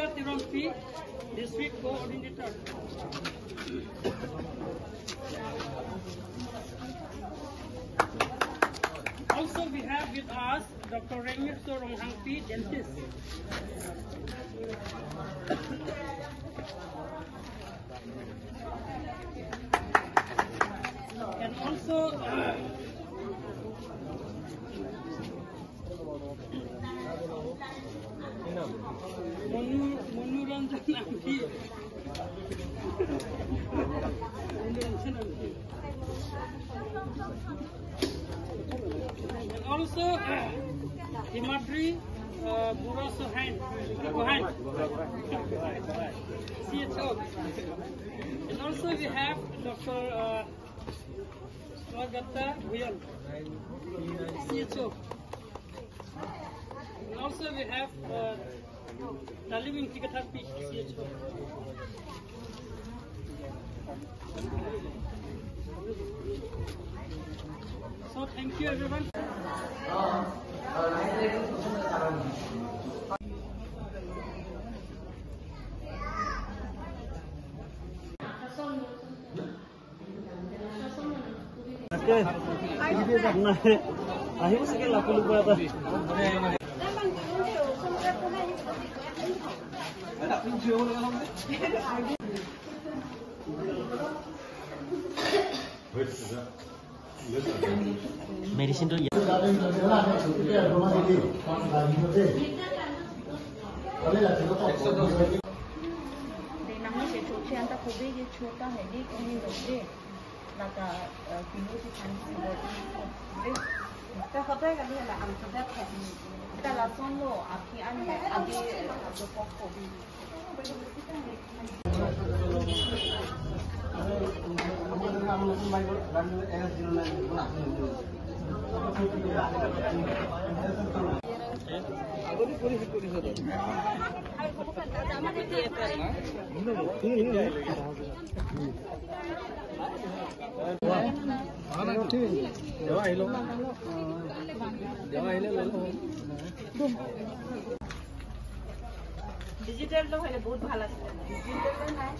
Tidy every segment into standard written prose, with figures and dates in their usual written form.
Bhumika Tirompi, District Coordinator. Also, we have with us Dr. Remir Soronghangpi, dentist. And also, Monuranjan Ampi. And also, Himadri Bura Sohain, CHO. And also we have Dr. Swagata Buyal, CHO. And also we have Talibin Tikatapi, CHO. So thank you everyone. Akhirnya sekian lah puluh berapa? Medicine tu ya. Digital तो है बहुत ভালো আছে digital নাই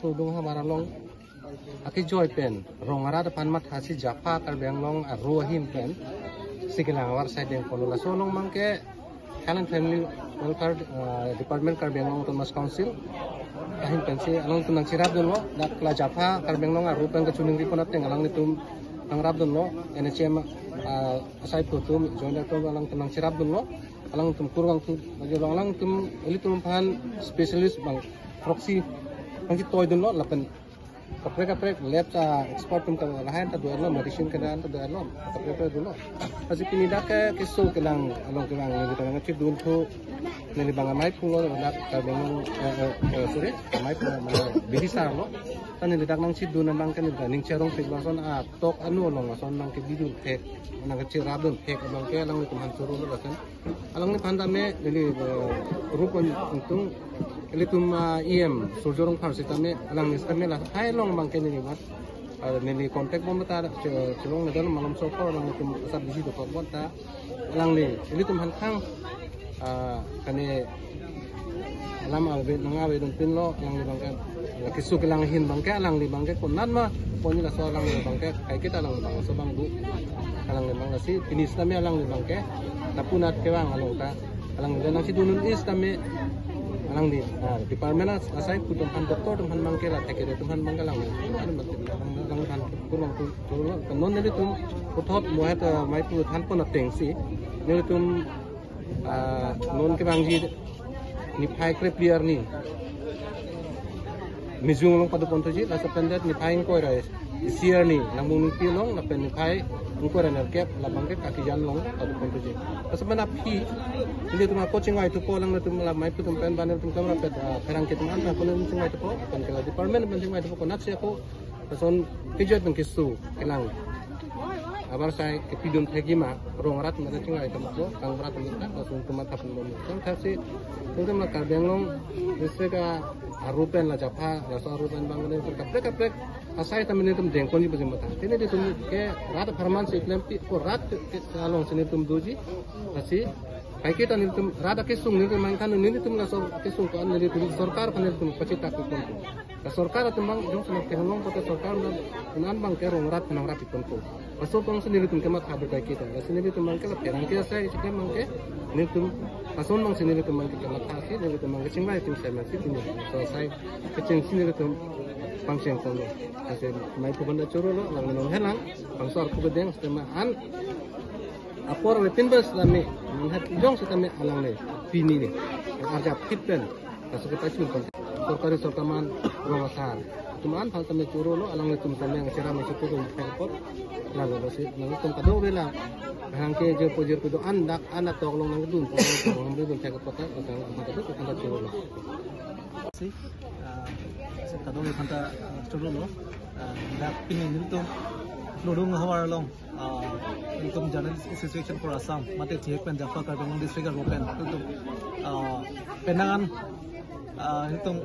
Tudung hamaralong aki joy pen rongara depan mat hasi japa karbeng long rohim pen sikilang war side yang kolula solong mangke Talent Family Welfare Department karbeng long Thomas Council kahim pensi along tunang sirap dun lo dak kla japa karbeng long aru pen kecuning riponat yang alang nitum angrap dun lo NHM asai putum join atom alang tunang sirap dun lo alang tum kurang tu bagi alang tum elitum pan spesialis bang proxy Nanti toy dun lo, lapan kapre lab sa export tum ka lahan ta duelo medicine ka dan ta duelo kapre dun lo. Kasi pinida ka kiso kilang along kilang ni ta ngachi dun ko ni bang mai pulo dak ka bang sorry mai pulo bidisar lo. Tan ni dak nang si dun nang kan ning cherong pig bason a tok anu lo ngason nang ke bidul pek nang ke rabun pek abang ke alang ni tum han suru lo kan. Alang ni pandame ni rupon untung Elitum IM surjorong farsi tame alang nistamel hai long bangke ni mat nili kontak bom ta cilong nedal malam sokor alang tum asar bisi do kobot ta alang ni elitum han khang kane alam albe nangawe don pin lo yang ni bangke kisu kelang hin bangke alang ni bangke konan ma poni la so alang ni bangke kai kita alang bang so bang du alang ni bang si finis tame alang ni bangke tapunat kewang alang ta alang ni nang si dunun is tame alang di department asai ku tumhan doktor tumhan mangkela tekere tumhan mangkalang alang kan kurang tu kanon nili tum uthot mohat mai tu than pon tengsi nili tum non ke bangji ni phai kre player ni mijung long padu pontoji la sependet ni paing ko rai siar ni nambung ni pilong la pen ni pai ko rai ner kep la bangke kaki jan long padu pontoji sebenarnya pi ini tu coaching ai tu po lang tu la mai tu pen banel tu kamera pet perang ke teman apa ni cing ai tu po pen ke department pen cing ai tu po nak sia ko son pijat ben kisu kelang abar saya ke pidun thegima rong rat mata cing ai tu po kang rat minta langsung teman tapun mo kan kasi itu maka benglong dese ka arupen la japa la so arupen bangun itu kaprek asai tamen itu dengkon ni bajim mata ini di tum ke rat farman se klempi ko rat ke along sini tum doji asi kai kita ni tum rat ke sung ni mang kan ni tum la so ke sung ko ni tum sarkar kan tum pacita ku kon ka sarkar tum bang jong sene ke long ko sarkar nan bang ke rong rat nang rat kon ko pasal tong sini tum ke mat haber kai kita sini tum mang ke la perang ke asai ke mang ke ni tum pasal mang sini tum mang ke mat asi ni tum mang ke cingbai tum sai masih tum so sai ke cing sini tum pangsiang kono kasi mai ko banda choro lo lang nong helang pangsor ko bedeng sistema an apor le pinbas lami hat jong sistema alang le pini ni arja pitpen kaso kita chun kon sorkari sorkaman romasar tuman hal tame choro lo alang le tum tame ang sira masuk ko dum pengpot lalu basi nang tum kado bela hangke je pojir ko do andak anak toklong nang dun ko nang dun pengpot ta kado ko kanda choro lo si kado le khanta choro lo dak pini niltum lodung hawar long niltum journalist association for Assam mate chek pen jafa ka dong district open niltum penangan niltum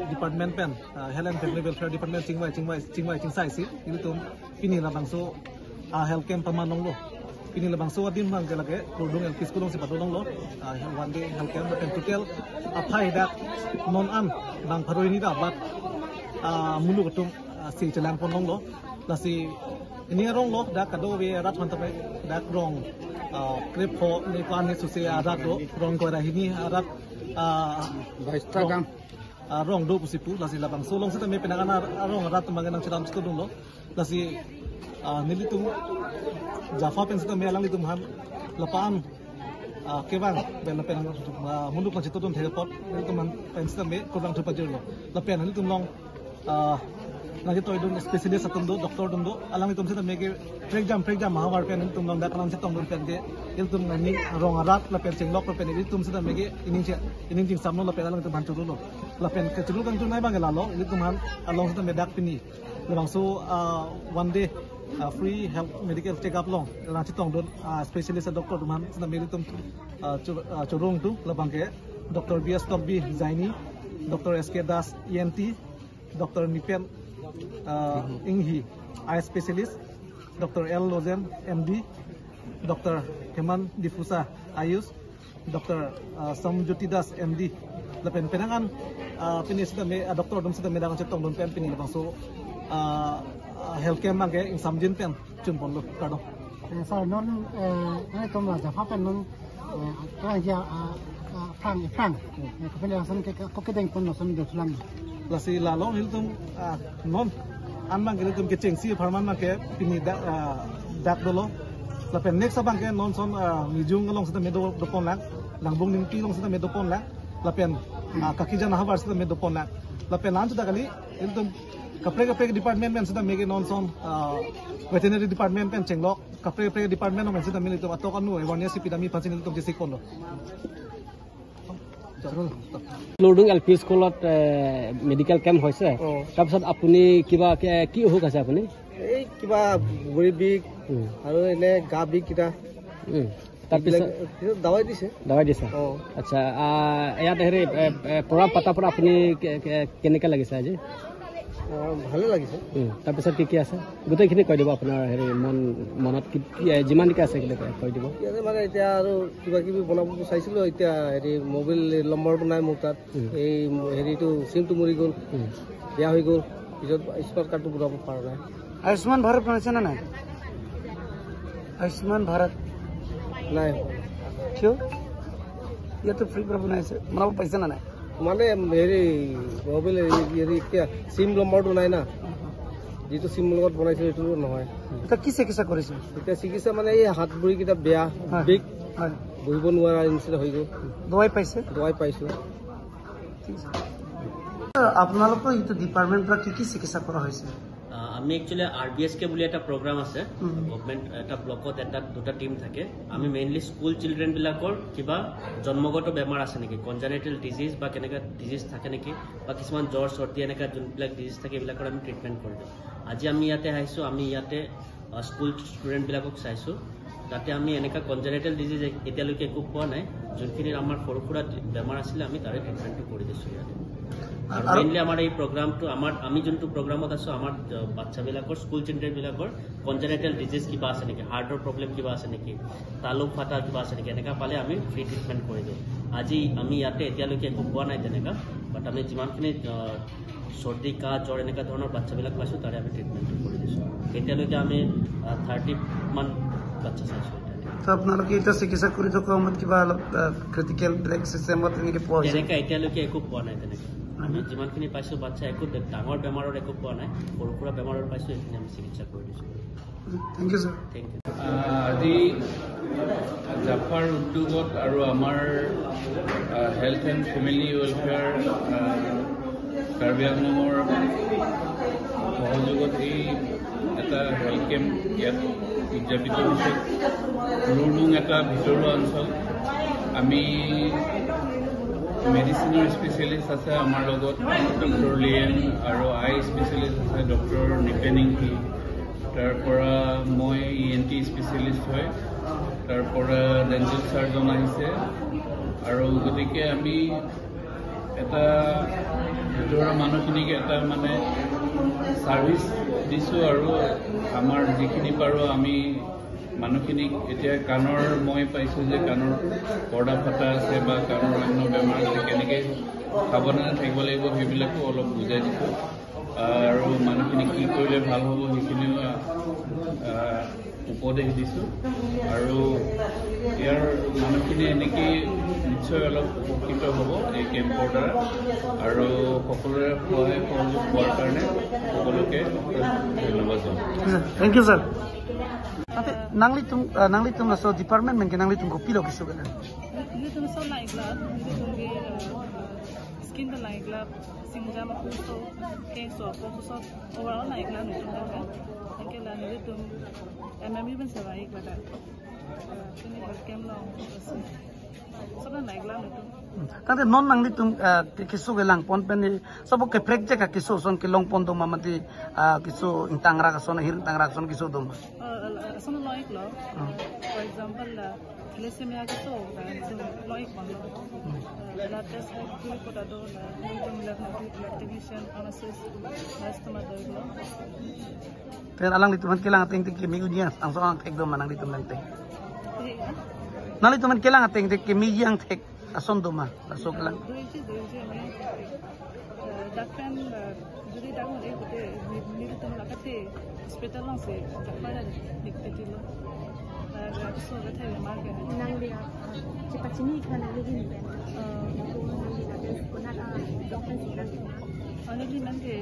department pen health and family welfare department chingwai chingsai si niltum pini la bangso health camp pamanong lo pini la bangso adin mang gelage lodung el piskulong si patulong lo one day health camp pen total apai dak non an bang paroi ni da bat mulu ketum si celang ponong lo lasi ini rong lo dak kado we rat mantape dak rong krepo ni pan ni susi arat lo rong ko dah ini arat Instagram rong do pusipu lasi labang solong sa me penangan rong arat mangan nang ciram situ lo lasi nilitum jafa pen sa me alang litum han lapan kebang ben pen munduk lang situ dum thepot nilitum han pen sa me kurang thupajur lo lapen nilitum long lagi toy dun spesialis atum do doktor dum do alang itum sita mege prejam mahawar pen itum long dak kalam sitong dun pen ge iltum ngani rong arat la pen chinglok la pen itum sita mege ining jing samno la pen alang itum bantu lo la pen ke chulu kang tunai bang la lo itum han along sita medak pini la bang so one day free health medical check up long la sitong dun spesialis doktor dum han sita mege itum churung tu la bang ke Dr. BS Tobbi Zaini Dr. SK Das ENT Dr. Nipen Inghi, eye specialist, Dr. L. Lozem, MD, Dr. Heman Difusa, Ayus, Dr. Samjutidas, MD. Lepen penangan pini sudah me doktor dum sudah medangan cetong dum pen pini lepang so health care mang ke ing samjin pen chun pon lo kado. So non ai kom la jafa pen non ka ja Frank ko pen san ke ko ke deng pon no san do sulam lasi lalong hiltum non anmang hiltum ke cengsi farman mang ke pini dak dolo lapen next abang ke non son mijung long sita medo dopon lang langbung ning ti long sita medo pon lang lapen kaki jana habar sita medo pon lang lapen lan sudah kali hiltum kapre department men sita mege non son veterinary department pen cenglok kapre department men sita militum atokan nu awareness epidemic pasin hiltum jesi kono Ladung LP স্কুলত medical camp হৈছে তাৰপিছত আপুনি কিবা কি অসুখ আছে আপুনি এই কিবা ভৰি বিষ আৰু এনে গা বিষ কিটা তাৰপিছত দাৱাই দিছে আচ্ছা ইয়াত হেৰি প্ৰগ্ৰাম পতাৰ পৰা আপুনি কেনেকৈ লাগিছে আজি ভালে লাগিছে তাৰপিছত কি আছে গোটেইখিনি কৈ দিব আপোনাৰ হেৰি মনত যিমান কি আছে কৈ দিব মানে এতিয়া আৰু কিবা কিবি বনাব চাইছিলোঁ এতিয়া হেৰি মোবাইল নম্বৰটো নাই মোৰ তাত এই হেৰিটো চিমটো মৰি গ'ল বেয়া হৈ গ'ল পিছত স্মাৰ্ট কাৰ্ডটো বনাব পৰা নাই আয়ুষ্মান ভাৰত বনাইছে না নাই আয়ুষ্মান ভাৰত নাই কিয় ইয়াতো ফ্ৰী পৰা বনাইছে বনাব পাৰিছে না নাই মানে হেৰি মোবাইল হেৰি চিম নম্বৰটো নাই না যিটো চিম লগত বনাইছে সেইটো নহয় এতিয়া কি চিকিৎসা কৰিছে এতিয়া চিকিৎসা মানে এই হাত ভৰিকেইটা বেয়া বিষ বহিব নোৱাৰা নিচিনা হৈ গ'ল দৱাই পাইছে দৱাই পাইছোঁ আপোনালোকৰ এইটো ডিপাৰ্টমেণ্টৰ পৰা কি চিকিৎসা কৰা হৈছে? আমি একচুৱেলি RBSK বুলি এটা প্ৰগ্ৰাম আছে গভৰ্ণমেণ্ট এটা ব্লকত এটা দুটা টিম থাকে আমি মেইনলি স্কুল চিলড্ৰেন বিলাকৰ কিবা জন্মগত বেমাৰ আছে নেকি কনজেনিটেল ডিজিজ বা কেনেকা ডিজিজ থাকে নেকি বা কিছুমান জ্বৰ চৰ্দি এনেকা যোনবিলাক ডিজিজ থাকে এইবিলাকৰ আমি ট্ৰিটমেণ্ট কৰি দিওঁ আজি আমি ইয়াতে আহিছোঁ আমি ইয়াতে স্কুল ষ্টুডেণ্ট বিলাকক চাইছোঁ তাতে আমি এনেকা কনজেনিটেল ডিজিজ এতিয়ালৈকে একো পোৱা নাই যোনখিনি আমাৰ সৰু সুৰা বেমাৰ আছিলে আমি তাৰে ট্ৰিটমেণ্টটো কৰি দিছোঁ ইয়াতে আৰু মেইনলি আমাৰ এই প্ৰগ্ৰামটো আমি যোনটো প্ৰগ্ৰামত আছোঁ আমাৰ বাচ্চাবিলাকৰ স্কুল চিলড্ৰেনবিলাকৰ কনজেনিটেল ডিজিজ কিবা আছে নেকি হাৰ্টৰ প্ৰব্লেম কিবা আছে নেকি তালুক ফাটা কিবা আছে নেকি এনেকা পালে আমি ফ্ৰী ট্ৰিটমেণ্ট কৰি দিওঁ আজি আমি ইয়াতে এতিয়ালৈকে একো পোৱা নাই তেনেকা বাট আমি যিমানখিনি চৰ্দি কাহ জ্বৰ এনেকুৱা ধৰণৰ বাচ্চাবিলাক পাইছোঁ তাৰে আমি ট্ৰিটমেণ্টটো কৰি দিছোঁ এতিয়ালৈকে আমি 30মান বাচ্চা চাইছোঁ আপোনালোকে এতিয়া চিকিৎসা কৰি থকা সময়ত কিবা অলপ ক্ৰিটিকেল ব্ৰেক চিষ্টেমত এনেকৈ পোৱা হৈছে তেনেকা এতিয়ালৈকে একো পোৱা নাই তেনেকৈ আমি যিমানখিনি পাইছোঁ বাচ্চা একো ডাঙৰ বেমাৰৰ একো পোৱা নাই সৰু সুৰা বেমাৰৰ পাইছোঁ এইখিনি আমি চিকিৎসা কৰি দিছোঁ thank you sir thank you আজি জাফাৰ উদ্যোগত আৰু আমাৰ health and family welfare Karbi আংলঙৰ সহযোগত এই এটা হেল্থ কেম্প ইয়াত উদযাপিত হৈছে লুডুং এটা ভিতৰুৱা অঞ্চল আমি মেডিচিনৰ স্পেচিয়েলিষ্ট আছে আমাৰ লগত ডক্টৰ লিয়েন আৰু আই স্পেচিয়েলিষ্ট আছে ডক্টৰ নিপেনিংকি তাৰ পৰা মই ENT স্পেচিয়েলিষ্ট হয় তাৰ পৰা ডেণ্টেল চাৰ্জন আহিছে আৰু গতিকে আমি এটা ভিতৰুৱা মানুহখিনিক এটা মানে ছাৰ্ভিচ দিছোঁ আৰু আমাৰ যিখিনি পাৰোঁ আমি মানুহখিনিক এতিয়া কাণৰ মই পাইছোঁ যে কাণৰ পৰ্দা ফটা আছে বা কাণৰ অন্য বেমাৰ আছে কেনেকৈ সাৱধানে থাকিব লাগিব সেইবিলাকো অলপ বুজাই দিছোঁ আৰু মানুহখিনিক কি কৰিলে ভাল হ'ব সেইখিনিও উপদেশ দিছোঁ আৰু ইয়াৰ মানুহখিনি এনেকেই নিশ্চয় অলপ উপকৃত হ'ব এই কেম্পৰ দ্বাৰা আৰু সকলোৰে সহায় সহযোগ পোৱাৰ কাৰণে সকলোকে ধন্যবাদ জনাওঁ thank you sir nangli tum so department men ke nangli tum ko pilo kisu gana ini tum so like la skin the like la singja ma ko so ke so ko so overall like la nutum da ke la ni tum mmi ben sa like la ini kem long so na like la nutum tante non nangli tum kisu gelang pon pen ni sabo ke project ka kisu son ke long pon do mamati kisu intangra ka son hir tangra son kisu dum sono like lo for example thalassemia ke so like one blood test ko ta do blood technician analysis customer do lo ten alang dituman kilang ating tik migunya ang so ang tek do manang ditum lang tek nali tuman kilang ating tik miyang tek ason do ma lasok lang dakkan judi daun de bote ni tum lakate hospital lang se japara dikte lo so gathe bemar ke nang dia cepat sini kan lagi ni ben kuna doctor sinan ani man ke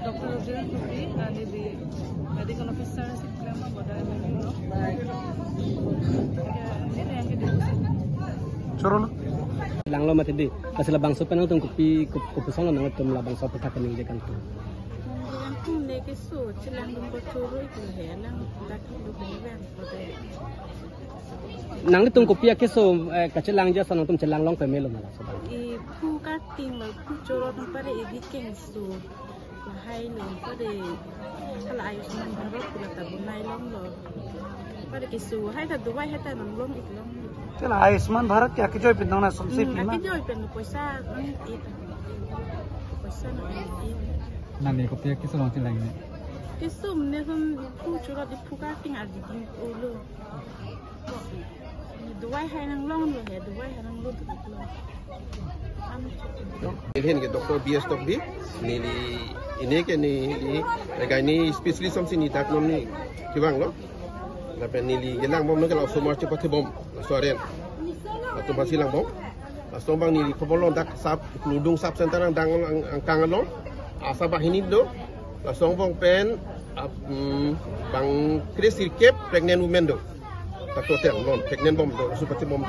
doctor roger kuti ani di medical officer se klama boda me no ini yang ke choro langlo mati di kasila bangso penang tum kopi kopusang nang tum la bangso pata kaning de kan tu लेके सो चलांग को चोरो को है ना ताकि लोग Ben होते nang tum kopi akiso kacelang ja sanang tum celang long pemelo mala so e pu ka ting ma pu choro tum pare e di keng so hai lo pare kala ai man barok ko ta bu nai long lo pare ki su hai ta dubai hai ta long long ik long chela Ayushman Bharat ke akijoy pindong na somse pima akijoy pen paisa paisa nani ko pia kiso long tilang ni kiso mne hum pu choro di pu ka ting ar di olo dubai hai nang long lo he dubai hai nang lo tu Ilhen ke Dr. BS Tok bi nili ini ke ni ini specialist samsi ni tak nom ni kiwang lo na pen nili gelang bom no kalau somar cepat bom soren atau masih lang bom astong bang nili kobolon dak sap ludung sap sentarang dang angkangan lo asabah ini do astong bang pen bang Chris Irkep pregnant women do tak total non pregnant bom do supati bom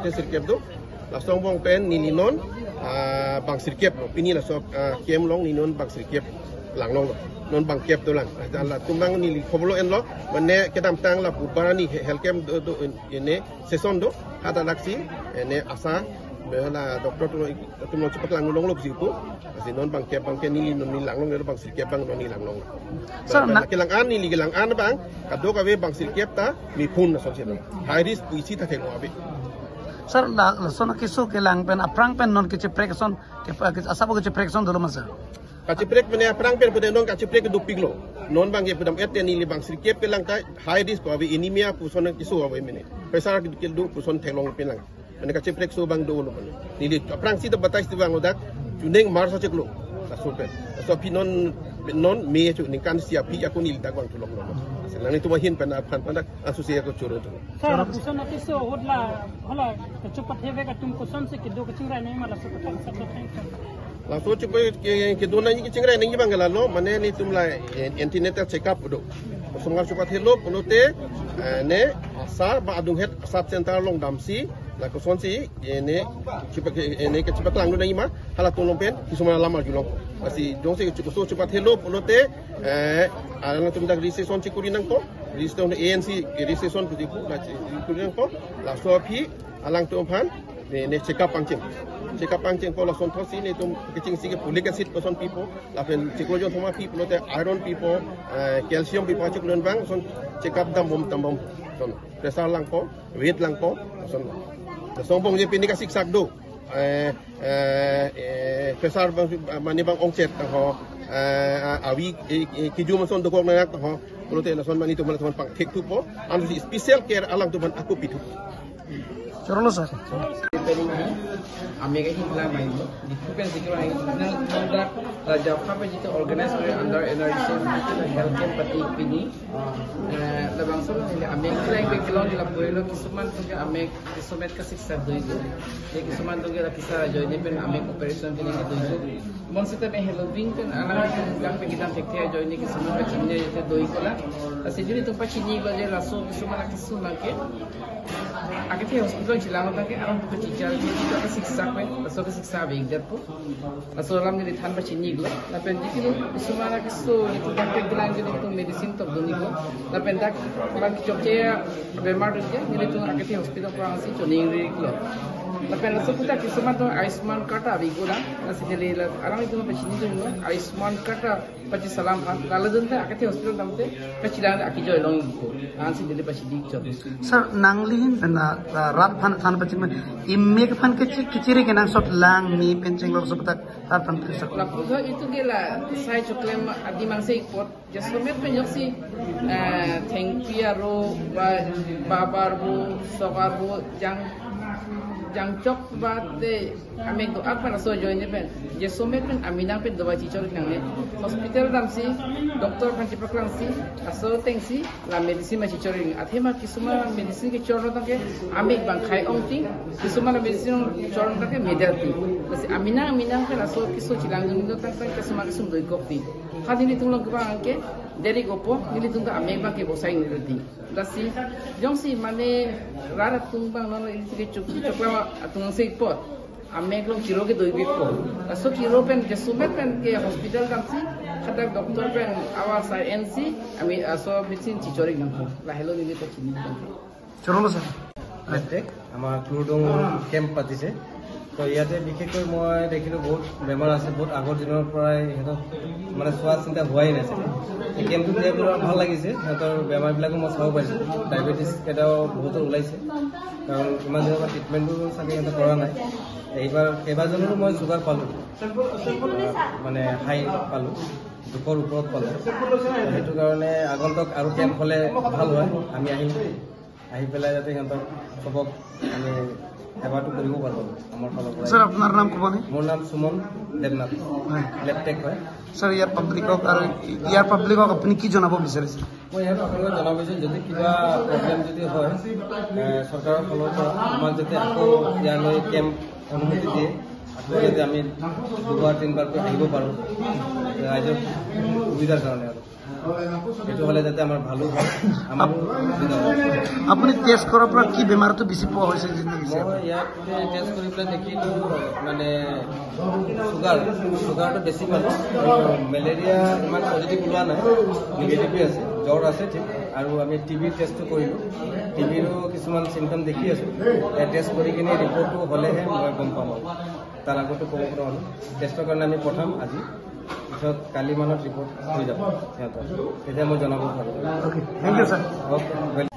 Chris Irkep do astong bang pen nili non bangsir kep pini la sok kem long ni non bangsir kep lang long non bang kep to lang la tumbang ni li khoblo en lo manne kedam tang la putbarani helkem do ene season do hata laksi ene asa bela doktor tu no cepat lang long lo situ asi non bang kep ni non lang long bang sir kep bang non ni lang long sa kelang an ni kelang an bang kado ka we bang sir kep ta mi phun na so se high risk puisi ta ke abi Sir, sona kisu kelang pen aprang pen non kiche prekson ke asabo kiche prekson dulu mas. Kache prek mene aprang pen puden non kache prek do piglo. Non bang ye pudam et ni li bang sir kep kelang ta high risk ko abi anemia pusona kisu abi mene. Pesar ke do puson thelong pelang. Mene kache prek so bang do lo mene. Ni li aprang si to batais tu bang odak juneng mar sa cheklo. Ta super. So pinon me chu ning kan sia pi aku ni ta bang tulok lo. Selang itu mahin pen pandak asusia ko churo tu. Sir, puson na kiso hodla hala kecupat heve ka tum puson se kido kecingrai ni malah sepatang satu tangkap. Langsung cuba ke dona ni kecingrai ni bang galalo mana ni tumla antenatal check up do. Semua cepat hello punote ne asar ba adung het sub center long damsi la koson si ne cepat lang do ni ma hala tolong pen semua lama julong. Masih jong se cepat hello punote alang tum dak reception cikuri nang ko reception ANC reception ku dipu la cikuri nang ko la sopi alang tum phan ne check up pangcing ko la son thosi ne tum kicing sige pulik acid person people la pen ciklojon thoma people te iron people calcium people ciklon bang son check up dam bom son pressure lang ko weight lang ko son sombong je pini ka siksak do pressure bang mani bang ongchet ho awi kiju mason do ko na ho prote la son mani to mala pang thek tu po anu special care alang tu ban aku pitu Chorolo sir. Ame kahi pula main di tupen sikit orang nanda raja apa jita organize oleh under NRC health camp pati pini labang solo ini ame kelain bekelon di lapoilo kisuman juga ame kisumet kasih sabdo itu jadi kisuman juga la kisah join pen ame operation pini itu mon sita me Halloween kan anak gang pegitan tektia join kisuman kacimnya itu doi kola sejuri tu pacini ko je laso kisuman kisuman ke Akiti hospital jilang tak ke alam tu cical itu apa siksa kan, pasal ke siksa baik jatuh. Pasal alam ni dithan bercini gula. Lapen jiki tu semua nak kesu itu kan pegelang jadi tu medicine tu doni gula. Lapen dak orang kecoknya bemar tu je, jadi tu akiti hospital kurang si coning gula. Lapen laso kita kisah tu Aisman kata baik gula. Nasi jadi alam itu bercini tu gula. Aisman kata pasti salam. Kalau tu akiti hospital namte pecilang akijoi long itu. Nasi jadi bercini jatuh. Sir, nanglin na rat pan pacing man imek pan keciri kenang sot lang mi pencing lo sepetak rat pan pesat. La puja itu gila saya cuklem adi mangse ikut jasmet penjoksi tengpiaro babarbu sokarbu jangcok bate ame do apa raso join pen jasmet pen amina pen doa cicor nang hospital damsi doktor kan cipaklang si aso tengsi la medicine ma cicoring athema kisuma medicine ke chorno take ame bang khai ongti kisuma la medicine chorno take mediati bas amina kan aso kisu cilang jindo tak kisuma kisum doi kopti hadini tunglo ke bang ke dari gopo nili tungga ame bang ke bosai nirti dasi jongsi mane rara tungbang nono ini ke cokla atung se pot ame klong ciro ke doi bipo aso ciro pen jasmet pen ke hospital damsi kata doktor pen awal saya NC ame aso medicine cicoring nangko la hello nili to chini Chorolo sir. Letek আমাৰ ক্লুডং camp পাতিছে তো ইয়াতে বিশেষকৈ মই দেখিলোঁ বহুত বেমাৰ আছে বহুত আগৰ দিনৰ পৰাই সিহঁতক মানে চোৱা চিন্তা হোৱাই নাছিলে এই কেম্পটো দিয়াৰ পৰা ভাল লাগিছে সিহঁতৰ বেমাৰবিলাকো মই চাব পাৰিছোঁ ডায়েবেটিছ এটাও বহুতো ওলাইছে কাৰণ ইমান দিনৰ পৰা ট্ৰিটমেণ্টটো চাগে সিহঁতে কৰা নাই এইবাৰ কেইবাজনৰো মই চুগাৰ পালোঁ মানে হাই পালোঁ 200ৰ ওপৰত পালোঁ সেইটো কাৰণে আগন্তুক আৰু কেম্প হ'লে ভাল হয় আমি আহি পেলাই যাতে সিহঁতক চবক আমি সেৱাটো কৰিব পাৰোঁ আমাৰ ফালৰ পৰা Sir, আপনাৰ নাম কবনে? মোৰ নাম সুমন দেৱনাথ লেপটেক হয় Sir, ইয়াৰ পাব্লিকক আপুনি কি জনাব বিচাৰিছে? মই ইয়াত আপোনালোকক জনাব বিচাৰিছোঁ যদি কিবা প্ৰব্লেম যদি হয় চৰকাৰৰ ফালৰ পৰা আমাক যাতে আকৌ ইয়ালৈ কেম্প অনুমতি দিয়ে আকৌ যাতে আমি 2-3 বাৰকৈ আহিব পাৰোঁ ৰাইজৰ সুবিধাৰ কাৰণে আৰু সেইটো হ'লে যাতে আমাৰ ভালো হয় আমাৰো সুবিধা হয়। আপুনি টেষ্ট কৰাৰ পৰা কি বেমাৰটো বেছি পোৱা হৈছে জিন্দগী মই ইয়াতে টেষ্ট কৰি পেলাই দেখিলোঁ মানে চুগাৰটো বেছি পালোঁ আৰু মেলেৰিয়া ইমান পজিটিভ ওলোৱা নাই, নিগেটিভে আছে, জ্বৰ আছে ঠিক। আৰু আমি টিবিৰ টেষ্টটো কৰিলোঁ, টিবিৰো কিছুমান চিমটম দেখি আছোঁ। টেষ্ট কৰি কিনে ৰিপৰ্টটো হ'লেহে মই গম পাম আৰু তাৰ আগতো ক'ব পৰা হ'লোঁ। টেষ্টৰ কাৰণে আমি পঠাম আজি, পিছত কালি মানত ৰিপৰ্ট হৈ যাব সিহঁতৰ, তেতিয়া মই জনাব পাৰোঁ। Thank you sir. অ'কে।